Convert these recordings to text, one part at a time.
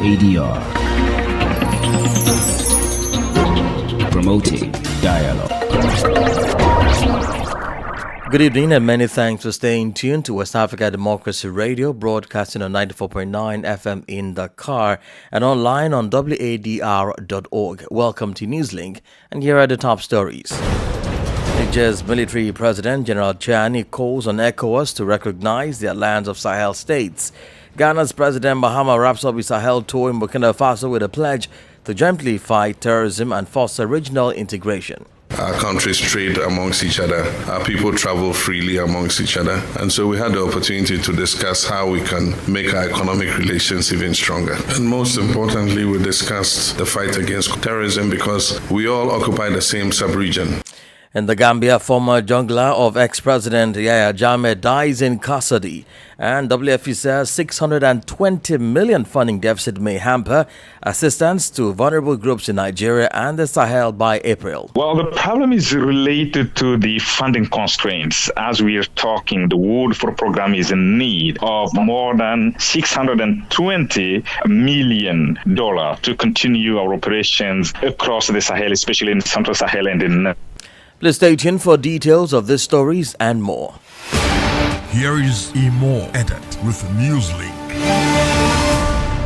ADR. Promoting dialogue. Good evening and many thanks for staying tuned to West Africa Democracy Radio, broadcasting on 94.9 FM in Dakar and online on wadr.org. Welcome to Newslink, and here are the top stories. Niger's military president, General Chiani, calls on ECOWAS to recognize the Alliance of Sahel states. Ghana's President Mahama wraps up his Sahel tour in Burkina Faso with a pledge to jointly fight terrorism and foster regional integration. Our countries trade amongst each other. Our people travel freely amongst each other. And so we had the opportunity to discuss how we can make our economic relations even stronger. And most importantly, we discussed the fight against terrorism because we all occupy the same sub-region. In the Gambia, former jungler of ex-president Yahya Jammeh dies in custody, and WFP says 620 million funding deficit may hamper assistance to vulnerable groups in Nigeria and the Sahel by April. Well, the problem is related to the funding constraints. As we are talking, the World Food Program is in need of more than $620 million to continue our operations across the Sahel, especially in Central Sahel and in Please stay tuned for details of these stories and more. Here is Imo Edit with Newslink.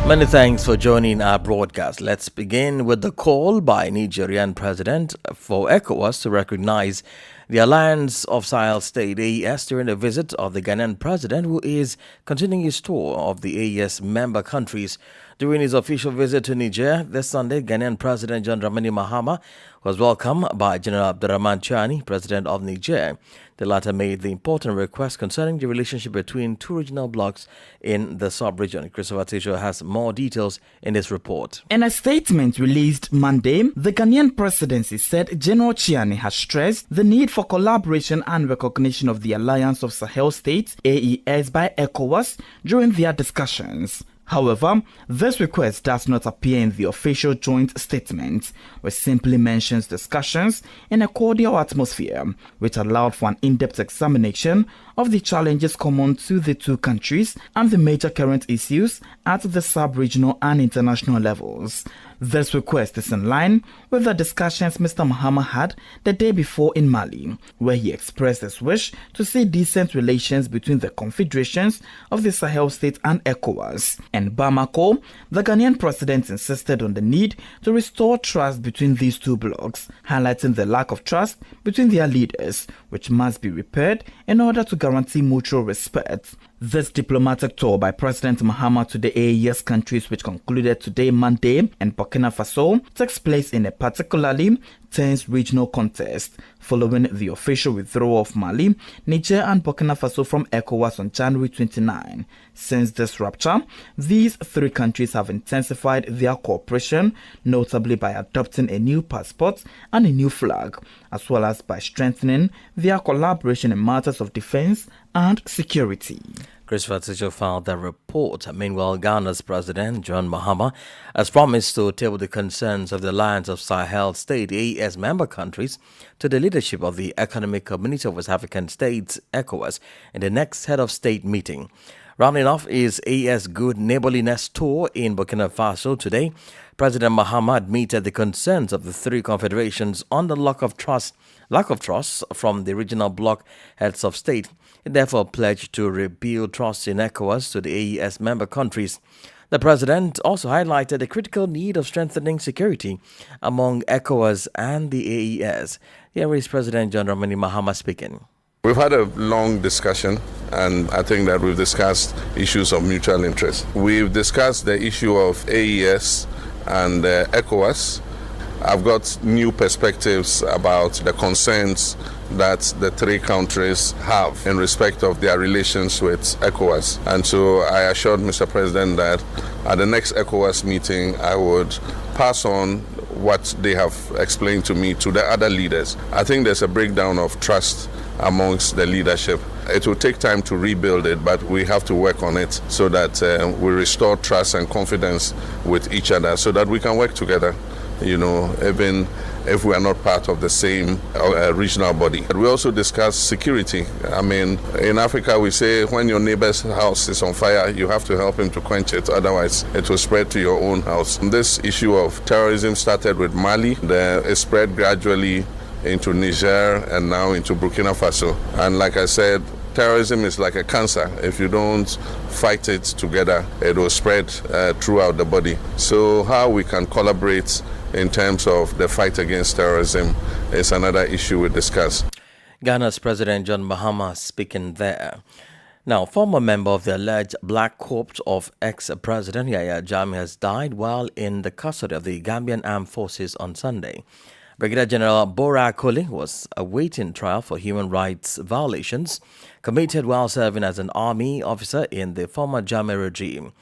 Many thanks for joining our broadcast. Let's begin with the call by Nigerian President for ECOWAS to recognize the Alliance of Sahel State AES during a visit of the Ghanaian president, who is continuing his tour of the AES member countries. During his official visit to Niger this Sunday, Ghanaian President John Dramani Mahama was welcomed by General Abdurrahman Chiani, President of Niger. The latter made the important request concerning the relationship between two regional blocs in the sub-region. Christopher Tisho has more details in this report. In a statement released Monday, the Ghanaian presidency said General Chiani has stressed the need for collaboration and recognition of the Alliance of Sahel States, AES, by ECOWAS during their discussions. However, this request does not appear in the official joint statement, which simply mentions discussions in a cordial atmosphere, which allowed for an in-depth examination of the challenges common to the two countries and the major current issues at the sub-regional and international levels. This request is in line with the discussions Mr. Mahama had the day before in Mali, where he expressed his wish to see decent relations between the confederations of the Sahel states and ECOWAS. In Bamako, the Ghanaian president insisted on the need to restore trust between these two blocs, highlighting the lack of trust between their leaders, which must be repaired in order to guarantee mutual respect. This diplomatic tour by President Mahama to the AES countries, which concluded today Monday in Burkina Faso, takes place in a particularly tense regional context, following the official withdrawal of Mali, Niger and Burkina Faso from ECOWAS on January 29. Since this rupture, these three countries have intensified their cooperation, notably by adopting a new passport and a new flag, as well as by strengthening their collaboration in matters of defense and security. Christopher Tisho filed the report. Meanwhile, Ghana's President John Mahama has promised to table the concerns of the Alliance of Sahel State AES member countries to the leadership of the Economic Community of West African States, ECOWAS, in the next head of state meeting. Rounding off his AES Good Neighborliness tour in Burkina Faso today, President Mahama admitted the concerns of the three confederations on the lack of trust from the regional bloc heads of state. It therefore pledged to rebuild trust in ECOWAS to the AES member countries. The president also highlighted the critical need of strengthening security among ECOWAS and the AES. Here is President John Dramani Mahama speaking. We've had a long discussion, and I think that we've discussed issues of mutual interest. We've discussed the issue of AES and ECOWAS. I've got new perspectives about the concerns that the three countries have in respect of their relations with ECOWAS. And so I assured Mr. President that at the next ECOWAS meeting, I would pass on what they have explained to me to the other leaders. I think there's a breakdown of trust amongst the leadership. It will take time to rebuild it, but we have to work on it so that we restore trust and confidence with each other so that we can work together even if we are not part of the same regional body. We also discussed security. I mean, in Africa, we say when your neighbor's house is on fire, you have to help him to quench it. Otherwise, it will spread to your own house. This issue of terrorism started with Mali. It spread gradually into Niger and now into Burkina Faso. And like I said, terrorism is like a cancer. If you don't fight it together, it will spread throughout the body. So how we can collaborate in terms of the fight against terrorism is another issue we discuss. Ghana's President John Mahama speaking there. Now, former member of the alleged Black Corps of ex-President Yahya Jammeh has died while in the custody of the Gambian Armed Forces on Sunday. Brigadier General Bora Akoli was awaiting trial for human rights violations committed while serving as an army officer in the former Jammeh regime.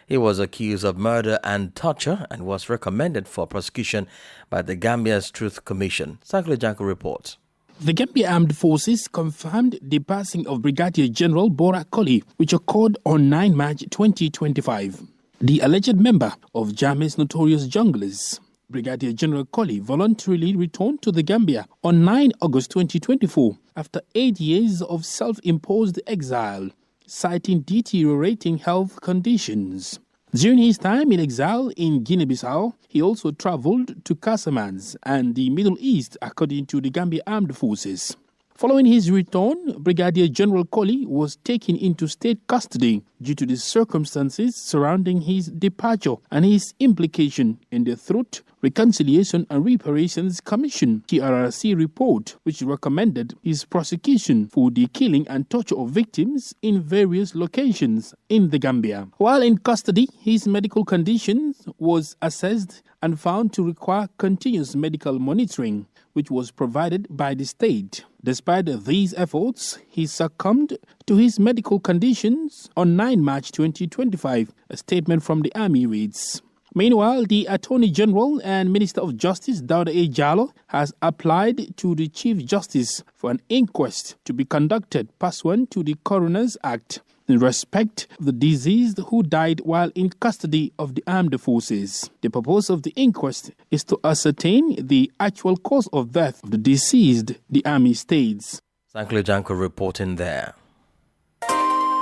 He was accused of murder and torture and was recommended for prosecution by the Gambia's Truth Commission. Sankle Janko reports. The Gambia Armed Forces confirmed the passing of Brigadier General Bora Akoli, which occurred on 9 March 2025. The alleged member of Jammeh's notorious junglers, Brigadier General Akoli, voluntarily returned to the Gambia on 9 August 2024 after 8 years of self-imposed exile, citing deteriorating health conditions. During his time in exile in Guinea-Bissau, he also traveled to Casamance and the Middle East, according to the Gambia Armed Forces. Following his return, Brigadier General Akoli was taken into state custody due to the circumstances surrounding his departure and his implication in the Truth, Reconciliation and Reparations Commission (TRRC) report, which recommended his prosecution for the killing and torture of victims in various locations in the Gambia. While in custody, his medical condition was assessed and found to require continuous medical monitoring, which was provided by the state. Despite these efforts, he succumbed to his medical conditions on 9 March 2025, a statement from the army reads. Meanwhile, the Attorney General and Minister of Justice, Dauda A. Jallow, has applied to the Chief Justice for an inquest to be conducted pursuant to the Coroner's Act in respect of the deceased who died while in custody of the armed forces. The purpose of the inquest is to ascertain the actual cause of death of the deceased, the army states. Sankle Janko reporting there.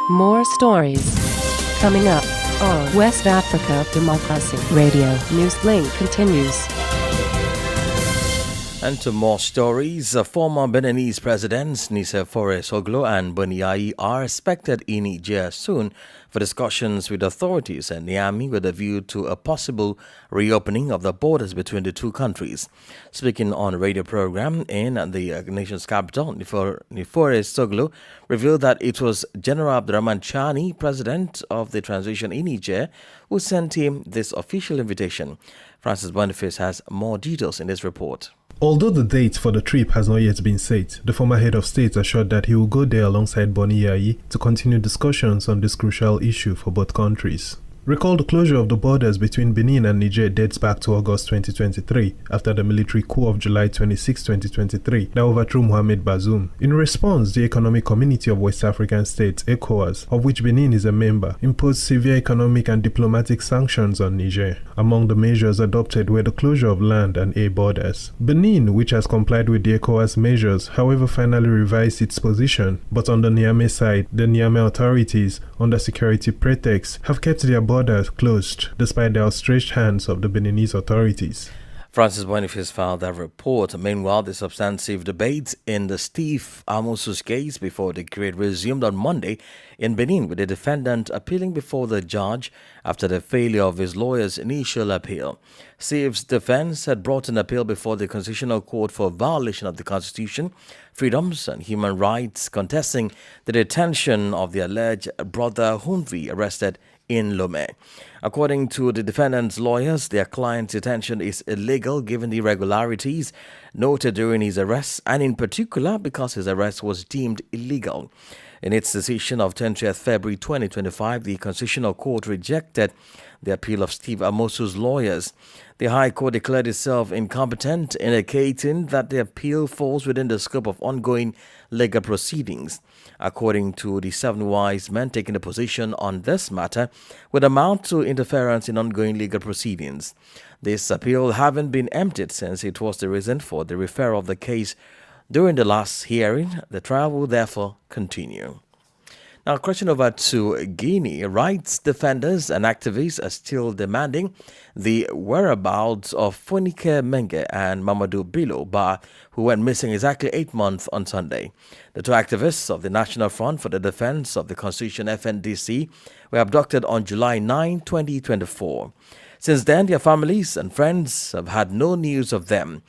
More stories coming up on West Africa Democracy Radio. Newslink continues. And to more stories, former Beninese presidents Nicéphore Soglo and Boni Yayi are expected in Niger soon for discussions with authorities and Niamey with a view to a possible reopening of the borders between the two countries. Speaking on a radio program in the nation's capital, Nicéphore Soglo revealed that it was General Abdurrahman Chani, president of the transition in Niger, who sent him this official invitation. Francis Boniface has more details in this report. Although the date for the trip has not yet been set, the former head of state assured that he will go there alongside Boni Yayi to continue discussions on this crucial issue for both countries. Recall the closure of the borders between Benin and Niger dates back to August 2023 after the military coup of July 26, 2023 that overthrew Mohamed Bazoum. In response, the Economic Community of West African States, ECOWAS, of which Benin is a member, imposed severe economic and diplomatic sanctions on Niger. Among the measures adopted were the closure of land and air borders. Benin, which has complied with the ECOWAS measures, however finally revised its position, but on the Niamey side, the Niamey authorities, under security pretext, have kept their borders closed despite the outstretched hands of the Beninese authorities. Francis Boniface filed that report. Meanwhile, the substantive debates in the Steve Amosus case before the decree resumed on Monday in Benin, with the defendant appealing before the judge after the failure of his lawyer's initial appeal. Steve's defense had brought an appeal before the Constitutional Court for violation of the Constitution, freedoms and human rights, contesting the detention of the alleged brother Hunvi arrested in Lomé. According to the defendant's lawyers, their client's detention is illegal given the irregularities noted during his arrest, and in particular because his arrest was deemed illegal. In its decision of 20th February 2025, the Constitutional Court rejected the appeal of Steve Amosu's lawyers. The High Court declared itself incompetent, indicating that the appeal falls within the scope of ongoing legal proceedings. According to the 7 wise men taking a position on this matter, would amount to interference in ongoing legal proceedings. This appeal having been emptied since it was the reason for the referral of the case during the last hearing, the trial will therefore continue. Now, question over to Guinea. Rights defenders and activists are still demanding the whereabouts of Fonike Menge and Mamadou Bilo Ba, who went missing exactly 8 months on Sunday. The 2 activists of the National Front for the Defense of the Constitution, FNDC, were abducted on July 9, 2024. Since then, their families and friends have had no news of them.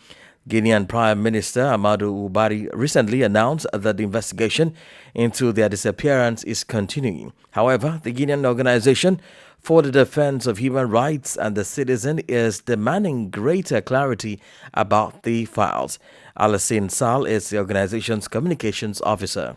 Guinean Prime Minister Amadou Ubari recently announced that the investigation into their disappearance is continuing. However, the Guinean Organization for the Defense of Human Rights and the Citizen is demanding greater clarity about the files. Alessine Sall is the organization's communications officer.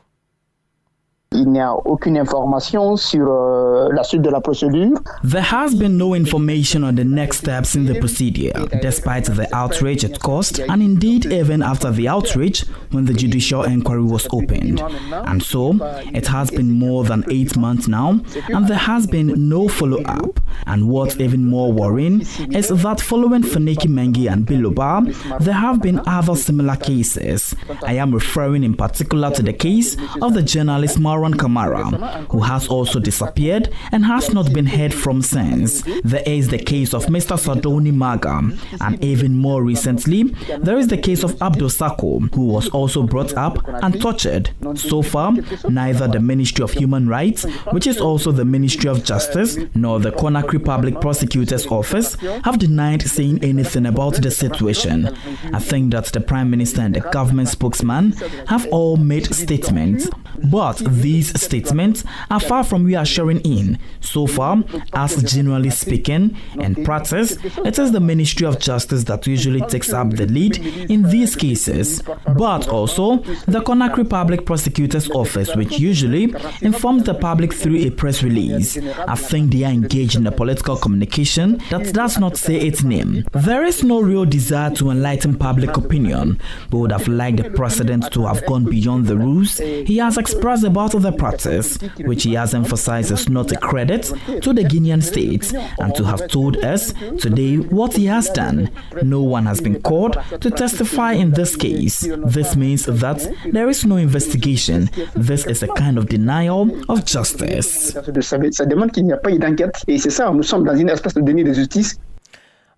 Il n'y a aucune information sur la suite de la procédure. There has been no information on the next steps in the procedure, despite the outrage it caused, and indeed even after the outrage when the judicial inquiry was opened. And so, it has been more than 8 months now, and there has been no follow-up. And what's even more worrying is that following Fonike Menge and Biloba, there have been other similar cases. I am referring in particular to the case of the journalist Marwan Kamara, who has also disappeared and has not been heard from since. There is the case of Mr. Sadoni Maga, and even more recently, there is the case of Abdul Sako, who was also brought up and tortured. So far, neither the Ministry of Human Rights, which is also the Ministry of Justice, nor the Conakry Public Prosecutor's Office have denied saying anything about the situation. I think that the Prime Minister and the government spokesman have all made statements, but these statements are far from reassuring in. So far, as generally speaking, in practice, it is the Ministry of Justice that usually takes up the lead in these cases, but also the Conakry Public Prosecutor's Office, which usually informs the public through a press release. I think they are engaged in a political communication that does not say its name. There is no real desire to enlighten public opinion. We would have liked the president to have gone beyond the rules he has expressed about the practice, which he has emphasized is not a credit to the Guinean state, and to have told us today what he has done. No one has been called to testify in this case. This means that there is no investigation. This is a kind of denial of justice.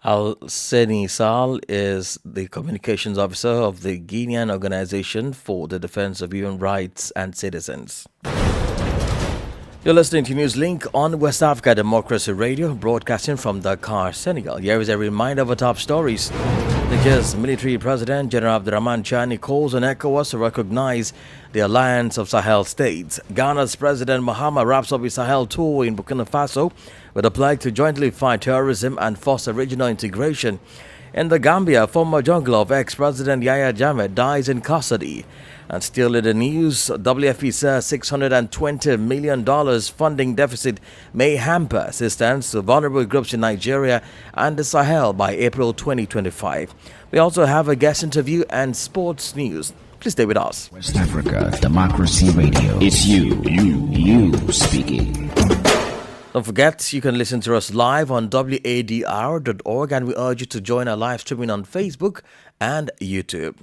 Alessine Sall is the communications officer of the Guinean Organization for the Defense of Human Rights and Citizens. You're listening to Newslink on West Africa Democracy Radio, broadcasting from Dakar, Senegal. Here is a reminder of our top stories. Niger's military president, General Abdurrahman Chani, calls on ECOWAS to recognize the alliance of Sahel states. Ghana's President Mahama wraps up his Sahel tour in Burkina Faso with a pledge to jointly fight terrorism and foster regional integration. In the Gambia, former jungler of ex-President Yahya Jammeh dies in custody. And still in the news, WFP says $620 million funding deficit may hamper assistance to vulnerable groups in Nigeria and the Sahel by April 2025. We also have a guest interview and sports news. Please stay with us. West Africa Democracy Radio. It's you speaking. Don't forget, you can listen to us live on wadr.org, and we urge you to join our live streaming on Facebook and YouTube.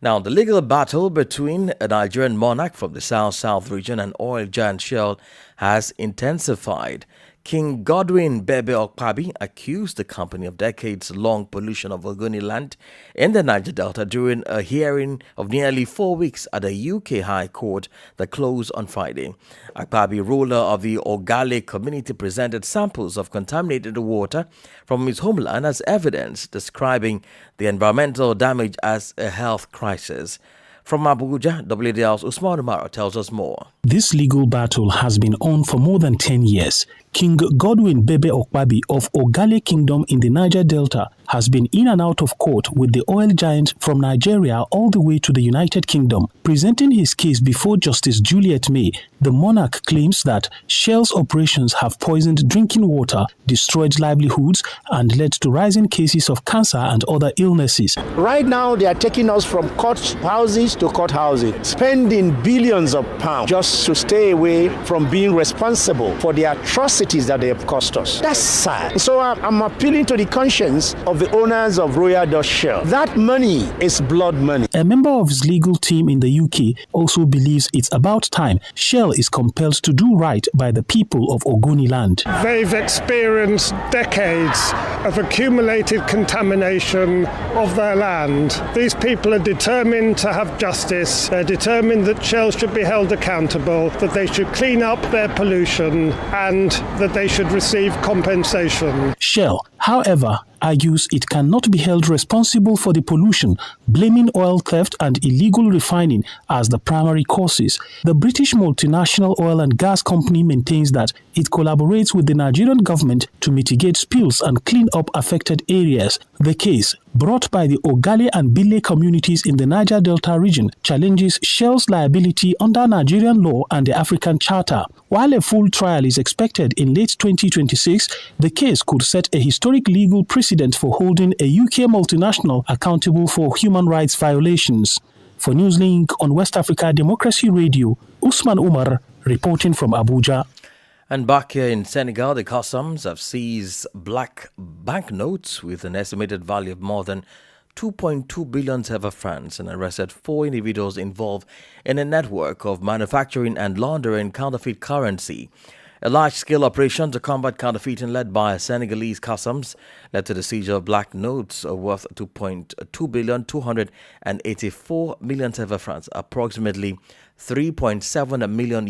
Now, the legal battle between a Nigerian monarch from the South region and oil giant Shell has intensified. King Godwin Bebe Okpabi accused the company of decades-long pollution of Ogoni land in the Niger Delta during a hearing of nearly 4 weeks at the UK High Court that closed on Friday. Okpabi, ruler of the Ogale community, presented samples of contaminated water from his homeland as evidence, describing the environmental damage as a health crisis. From Abuja, WDL's Usman Umar tells us more. This legal battle has been on for more than 10 years. King Godwin Bebe Okpabi of Ogale Kingdom in the Niger Delta has been in and out of court with the oil giant from Nigeria all the way to the United Kingdom. Presenting his case before Justice Juliet May, the monarch claims that Shell's operations have poisoned drinking water, destroyed livelihoods, and led to rising cases of cancer and other illnesses. Right now, they are taking us from courthouses to courthouses, spending billions of pounds just to stay away from being responsible for the atrocities that they have cost us. That's sad. So I'm appealing to the conscience of the owners of Royal Dutch Shell. That money is blood money. A member of his legal team in the UK also believes it's about time Shell is compelled to do right by the people of Ogoni land. They've experienced decades of accumulated contamination of their land. These people are determined to have justice. They're determined that Shell should be held accountable, that they should clean up their pollution, and that they should receive compensation. Shell, however, argues it cannot be held responsible for the pollution, blaming oil theft and illegal refining as the primary causes. The British multinational oil and gas company maintains that it collaborates with the Nigerian government to mitigate spills and clean up affected areas. The case, brought by the Ogale and Bile communities in the Niger Delta region, challenges Shell's liability under Nigerian law and the African Charter. While a full trial is expected in late 2026, the case could set a historic legal precedent for holding a UK multinational accountable for human rights violations. For Newslink on West Africa Democracy Radio, Usman Umar reporting from Abuja. And back here in Senegal, the customs have seized black banknotes with an estimated value of more than 2.2 billion CFA francs and arrested 4 individuals involved in a network of manufacturing and laundering counterfeit currency. A large-scale operation to combat counterfeiting led by Senegalese customs led to the seizure of black notes worth 2.2 billion 284 million CFA francs, approximately $3.7 million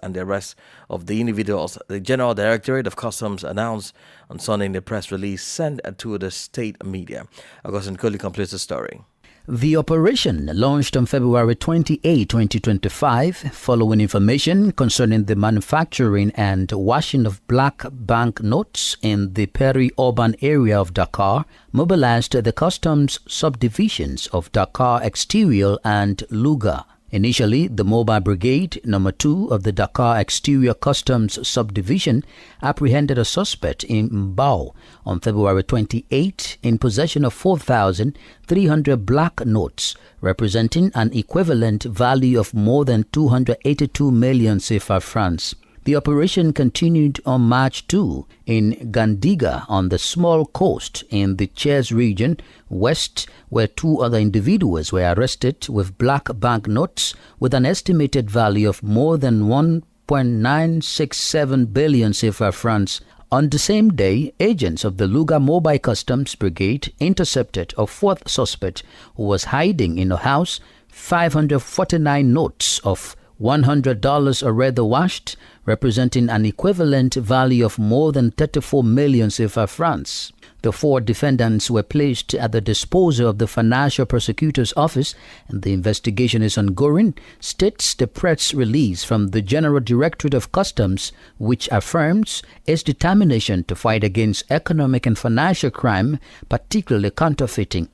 and the arrest of the individuals. The General Directorate of Customs announced on Sunday in the press release sent to the state media. Augustine Coley completes the story. The operation launched on February 28, 2025, following information concerning the manufacturing and washing of black bank notes in the peri-urban area of Dakar, mobilized the customs subdivisions of Dakar Exterior and Louga. Initially, the Mobile Brigade No. 2 of the Dakar Exterior Customs Subdivision apprehended a suspect in Mbao on February 28 in possession of 4,300 black notes, representing an equivalent value of more than 282 million CFA francs. The operation continued on March 2 in Gandiga on the small coast in the Thiès region west, where 2 other individuals were arrested with black banknotes with an estimated value of more than 1.967 billion CFA francs. On the same day, agents of the Louga Mobile Customs Brigade intercepted a 4th suspect who was hiding in a house 549 notes of $100 already washed, representing an equivalent value of more than 34 million CFA francs. The 4 defendants were placed at the disposal of the Financial Prosecutor's Office, and the investigation is ongoing, states the press release from the General Directorate of Customs, which affirms its determination to fight against economic and financial crime, particularly counterfeiting.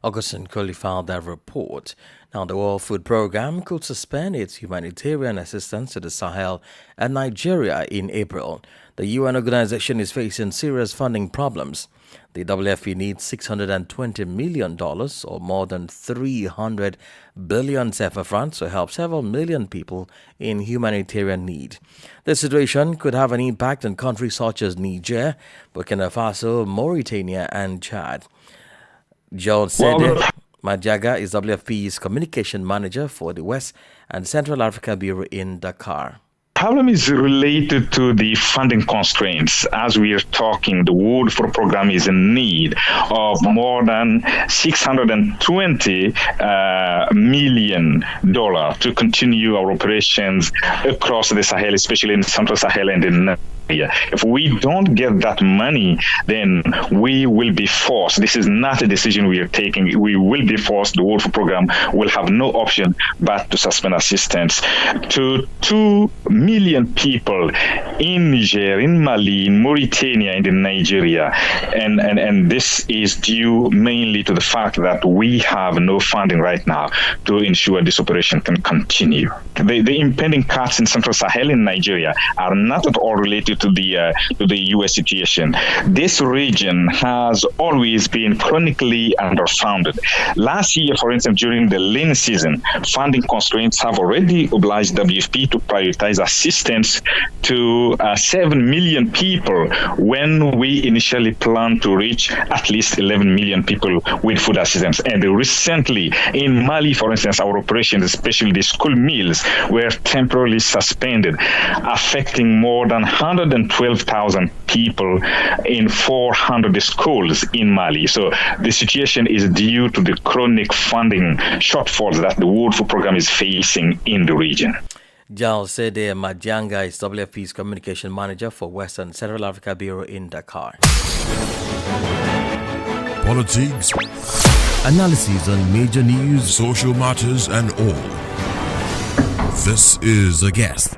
Augustine Coley filed that report. Now, the World Food Programme could suspend its humanitarian assistance to the Sahel and Nigeria in April. The UN organization is facing serious funding problems. The WFP needs $620 million, or more than 300 billion CFA francs, to help several million people in humanitarian need. The situation could have an impact on countries such as Niger, Burkina Faso, Mauritania, and Chad. John Sede Majaga is WFP's communication manager for the West and Central Africa Bureau in Dakar. Problem is related to the funding constraints. As we are talking, the World Food Programme is in need of more than $620 million to continue our operations across the Sahel, especially in Central Sahel and in If we don't get that money, then we will be forced. This is not a decision we are taking. We will be forced. The World Food Programme will have no option but to suspend assistance to 2 million people in Niger, in Mali, in Mauritania, and in Nigeria. And this is due mainly to the fact that we have no funding right now to ensure this operation can continue. The impending cuts in Central Sahel in Nigeria are not at all related to the U.S. situation. This region has always been chronically underfunded. Last year, for instance, during the lean season, funding constraints have already obliged WFP to prioritize assistance to 7 million people when we initially planned to reach at least 11 million people with food assistance. And recently, in Mali, for instance, our operations, especially the school meals, were temporarily suspended, affecting more than 112,000 people in 400 schools in Mali. So the situation is due to the chronic funding shortfalls that the World Food Programme is facing in the region. Jal Sede Majanga is WFP's communication manager for Western Central Africa Bureau in Dakar. Politics, analysis on major news, social matters, and all. This is A Guest.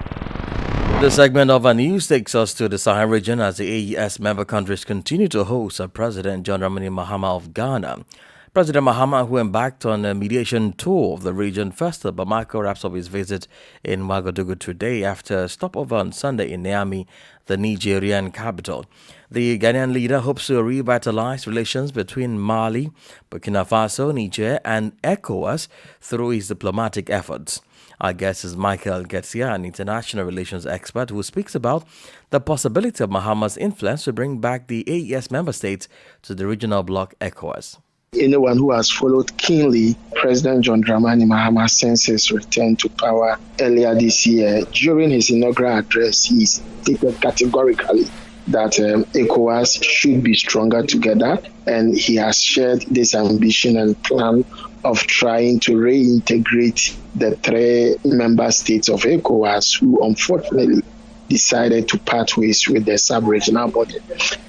The segment of our news takes us to the Sahel region as the AES member countries continue to host President John Dramani Mahama of Ghana. President Mahama, who embarked on a mediation tour of the region, first at Bamako, wraps up his visit in Ouagadougou today after a stopover on Sunday in Niamey, the Nigerian capital. The Ghanaian leader hopes to revitalize relations between Mali, Burkina Faso, Niger, and ECOWAS through his diplomatic efforts. Our guest is Michael Getsia, an international relations expert who speaks about the possibility of Mahama's influence to bring back the AES member states to the regional bloc ECOWAS. Anyone who has followed keenly President John Dramani Mahama since his return to power earlier this year, during his inaugural address, he stated categorically that ECOWAS should be stronger together, and he has shared this ambition and plan of trying to reintegrate the 3 member states of ECOWAS who unfortunately decided to part ways with their sub-regional body.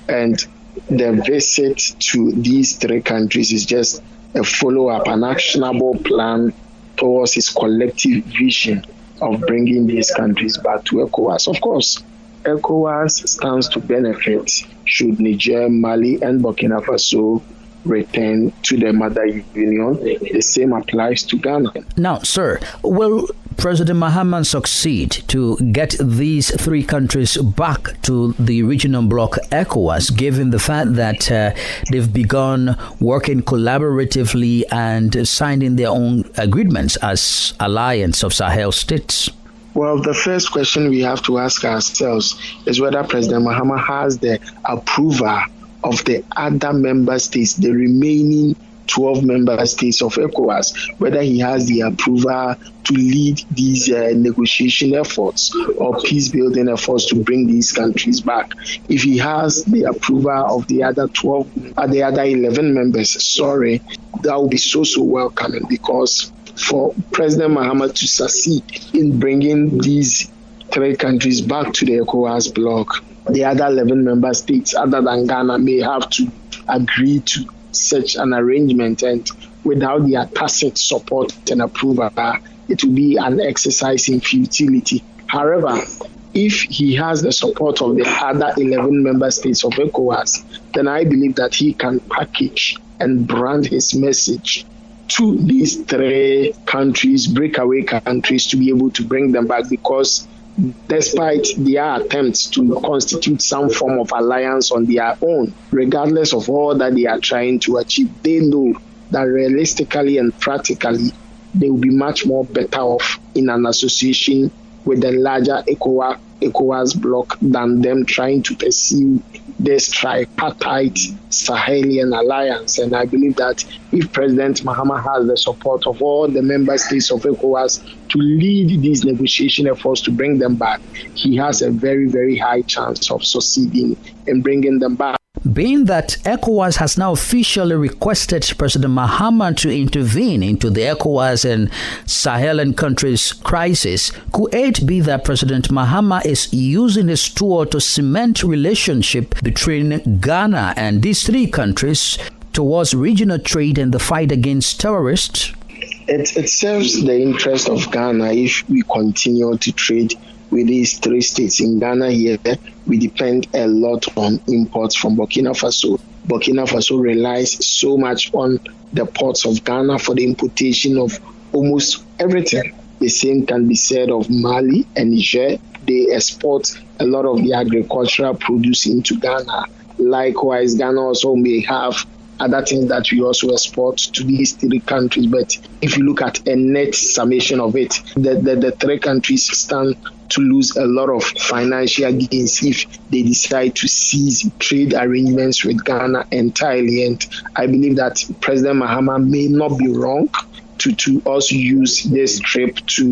And the visit to these 3 countries is just a follow-up, an actionable plan towards his collective vision of bringing these countries back to ECOWAS. Of course, ECOWAS stands to benefit should Niger, Mali, and Burkina Faso return to the mother union. The same applies to Ghana. Now, sir, will President Mahama succeed to get these 3 countries back to the regional bloc ECOWAS, given the fact that they've begun working collaboratively and signing their own agreements as alliance of Sahel states? Well, the first question we have to ask ourselves is whether President Mahama has the approval of the other member states, the remaining 12 member states of ECOWAS, whether he has the approval to lead these negotiation efforts or peace-building efforts to bring these countries back. If he has the approval of the other 11 members, that would be so welcoming, because for President Mahama to succeed in bringing these 3 countries back to the ECOWAS bloc, the other 11 member states other than Ghana may have to agree to such an arrangement, and without their tacit support and approval, it will be an exercise in futility. However, if he has the support of the other 11 member states of ECOWAS, then I believe that he can package and brand his message to these 3 countries, breakaway countries, to be able to bring them back, because despite their attempts to constitute some form of alliance on their own, regardless of all that they are trying to achieve, they know that realistically and practically, they will be much more better off in an association with the larger ECOWAS bloc than them trying to pursue this tripartite Sahelian alliance. And I believe that if President Mahama has the support of all the member states of ECOWAS to lead these negotiation efforts to bring them back, he has a very, very high chance of succeeding in bringing them back. Being that ECOWAS has now officially requested President Mahama to intervene into the ECOWAS and Sahelan countries' crisis, could it be that President Mahama is using his tour to cement relationship between Ghana and these 3 countries towards regional trade and the fight against terrorists? It serves the interest of Ghana if we continue to trade with these three states. In Ghana here, we depend a lot on imports from Burkina Faso. Burkina Faso relies so much on the ports of Ghana for the importation of almost everything. The same can be said of Mali and Niger. They export a lot of the agricultural produce into Ghana. Likewise, Ghana also may have other things that we also export to these three countries. But if you look at a net summation of it, the three countries stand to lose a lot of financial gains if they decide to cease trade arrangements with Ghana entirely. And I believe that President Mahama may not be wrong to also use this trip to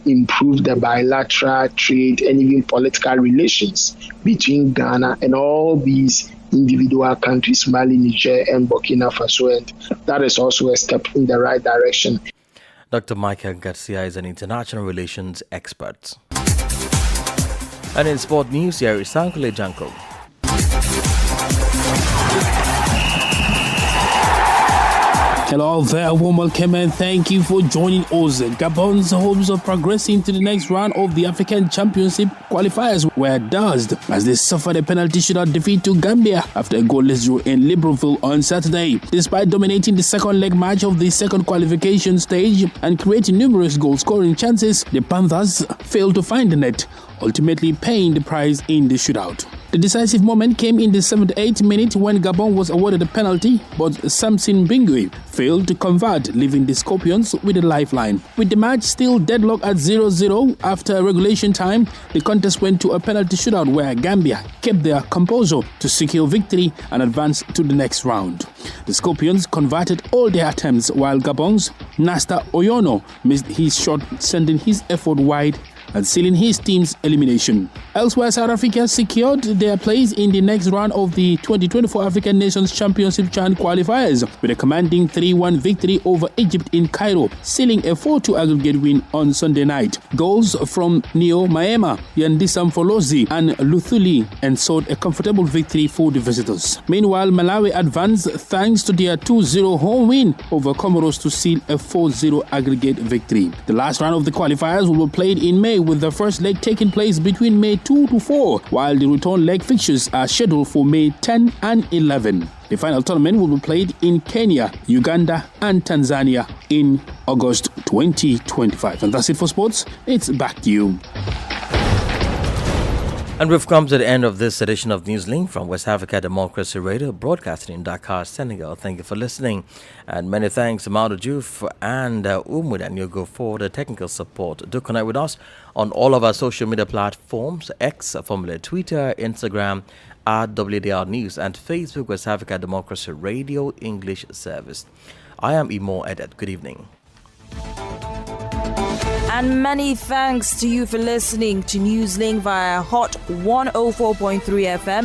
improve the bilateral trade and even political relations between Ghana and all these individual countries, Mali, Niger, and Burkina Faso. And that is also a step in the right direction. Dr. Michael Garcia is an international relations expert. And in sport news, here is Sankule Janko. Hello there, warm welcome and thank you for joining us. Gabon's hopes of progressing to the next round of the African Championship qualifiers were dazed as they suffered a penalty shootout defeat to Gambia after a goalless draw in Libreville on Saturday. Despite dominating the second leg match of the second qualification stage and creating numerous goal-scoring chances, the Panthers failed to find the net, ultimately paying the price in the shootout. The decisive moment came in the 78th minute when Gabon was awarded a penalty, but Samson Bingui failed to convert, leaving the Scorpions with a lifeline. With the match still deadlocked at 0-0 after regulation time, the contest went to a penalty shootout where Gambia kept their composure to secure victory and advance to the next round. The Scorpions converted all their attempts while Gabon's Nasta Oyono missed his shot, sending his effort wide and sealing his team's elimination. Elsewhere, South Africa secured their place in the next round of the 2024 African Nations Championship CHAN qualifiers with a commanding 3-1 victory over Egypt in Cairo, sealing a 4-2 aggregate win on Sunday night. Goals from Neo Maema, Yandisam Folosi and Luthuli ensured a comfortable victory for the visitors. Meanwhile, Malawi advanced thanks to their 2-0 home win over Comoros to seal a 4-0 aggregate victory. The last round of the qualifiers will be played in May, with the first leg taking place between May 2 to 4, while the return leg fixtures are scheduled for May 10 and 11. The final tournament will be played in Kenya, Uganda and Tanzania in August 2025. And that's it for sports. It's back to you. And we've come to the end of this edition of Newslink from West Africa Democracy Radio, broadcasting in Dakar, Senegal. Thank you for listening. And many thanks to Maudou Diouf and Umud and Yogo for the technical support. Do connect with us on all of our social media platforms, X, formerly Twitter, Instagram, at WDR News, and Facebook, West Africa Democracy Radio English Service. I am Imo Edet. Good evening. And many thanks to you for listening to Newslink via Hot 104.3 FM.